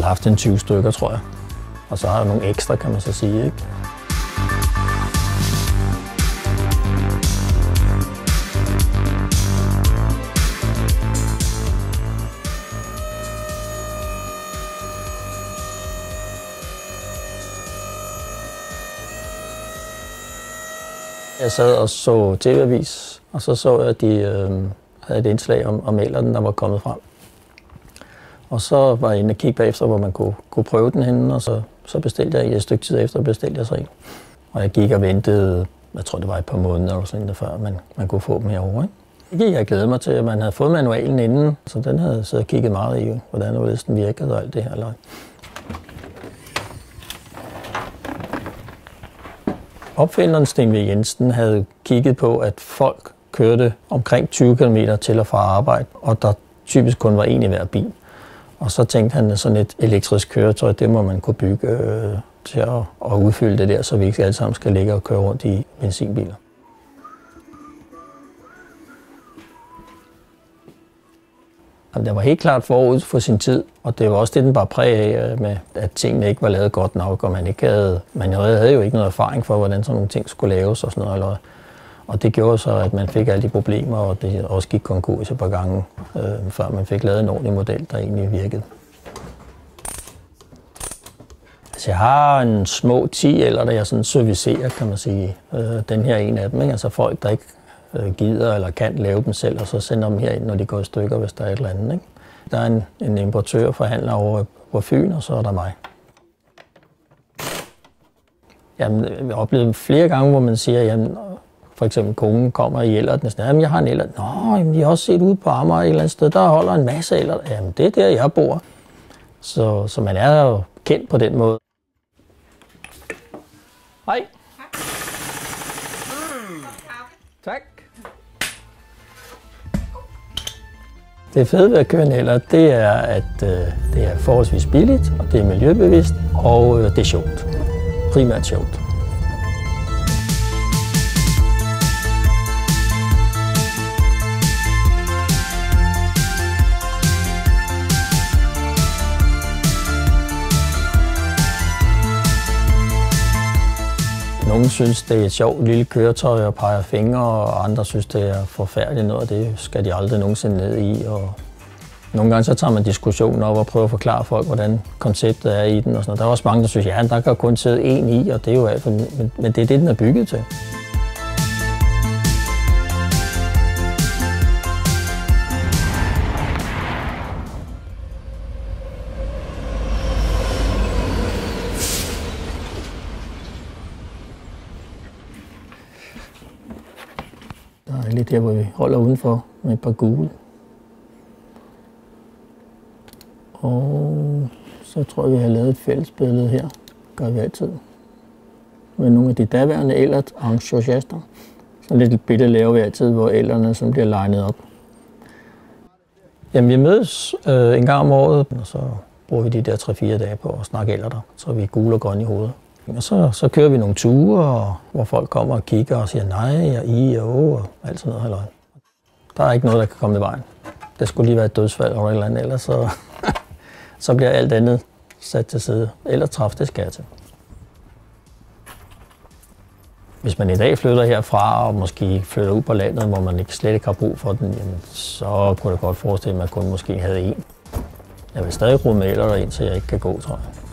haft en 20 stykker, tror jeg. Og så har jeg nogle ekstra, kan man så sige, ikke? Jeg sad og så TV-avis, og så jeg, at de havde et indslag om ellerten, der var kommet frem. Og så var jeg inde og kigge bagefter, hvor man kunne prøve den henne, og så bestilte jeg et stykke tid efter, bestilte jeg så en. Og jeg gik og ventede, jeg tror det var et par måneder eller sådan der, før man kunne få dem herovre, ikke? Det gik jeg glæde mig til, at man havde fået manualen inden, så den havde jeg siddet og kigget meget i, hvordan den virkede og alt det her. Opfinderen Sten V. Jensen havde kigget på, at folk kørte omkring 20 km til og fra arbejde, og der typisk kun var en i hver bil. Og så tænkte han, at sådan et elektrisk køretøj, det må man kunne bygge til at udfylde det der, så vi ikke alle sammen skal ligge og køre rundt i benzinbiler. Det var helt klart forud for sin tid, og det var også det, den var præg af, med, at tingene ikke var lavet godt nok, og man havde jo ikke noget erfaring for, hvordan sådan nogle ting skulle laves og sådan noget. Og det gjorde så, at man fik alle de problemer, og det også gik konkurs et par gange, før man fik lavet en ordentlig model, der egentlig virkede. Altså, jeg har en små 10 eller der jeg sådan servicerer, kan man sige. Den her er en af dem, ikke? Altså folk, der ikke gider eller kan lave dem selv, og så sender dem herind, når de går i stykker, hvis der er et eller andet, ikke? Der er en importør og forhandler over på Fyn, og så er der mig. Jamen, jeg har oplevet flere gange, hvor man siger, jamen, for eksempel konen kommer i ellerten og siger, jamen, jeg har en ellert. Nå, jamen, jeg har også set ude på Amager et eller andet sted, der holder en masse ellert. Jamen, det er der, jeg bor. Så man er jo kendt på den måde. Hej. Tak. Det fede ved at køre en ellert, det er, at det er forholdsvis billigt, og det er miljøbevidst, og det er sjovt. Primært sjovt. Nogle synes, det er et sjovt lille køretøj og peger fingre, og andre synes, det er forfærdeligt noget, og det skal de aldrig nogensinde ned i. Og nogle gange så tager man diskussioner op og prøver at forklare folk, hvordan konceptet er i den. Og sådan. Der er også mange, der synes, ja, der kan kun sidde en i, og det er jo alt, men det er det, den er bygget til. Der er lidt her, hvor vi holder udenfor med et par gule. Og så tror jeg, vi har lavet et fællesbillede her. Gør vi altid. Med nogle af de daværende ellert-entusiaster. Så lidt bitte laver vi altid, hvor ellerne som bliver legnet op. Jamen, vi mødes en gang om året, og så bruger vi de der 3-4 dage på at snakke ellerter. Så er vi gule og grønne i hovedet. Og så kører vi nogle ture, hvor folk kommer og kigger og siger nej, og i og å, og alt sådan noget. Halløj. Der er ikke noget, der kan komme i vejen. Det skulle lige være et dødsfald eller et eller andet, ellers så bliver alt andet sat til side. Eller træf, det skal jeg til. Hvis man i dag flytter herfra og måske flytter ud på landet, hvor man slet ikke har brug for den, jamen, så kunne det godt forestille mig, at man kun måske havde en. Jeg vil stadig rulle med eller ind, så jeg ikke kan gå, tror jeg.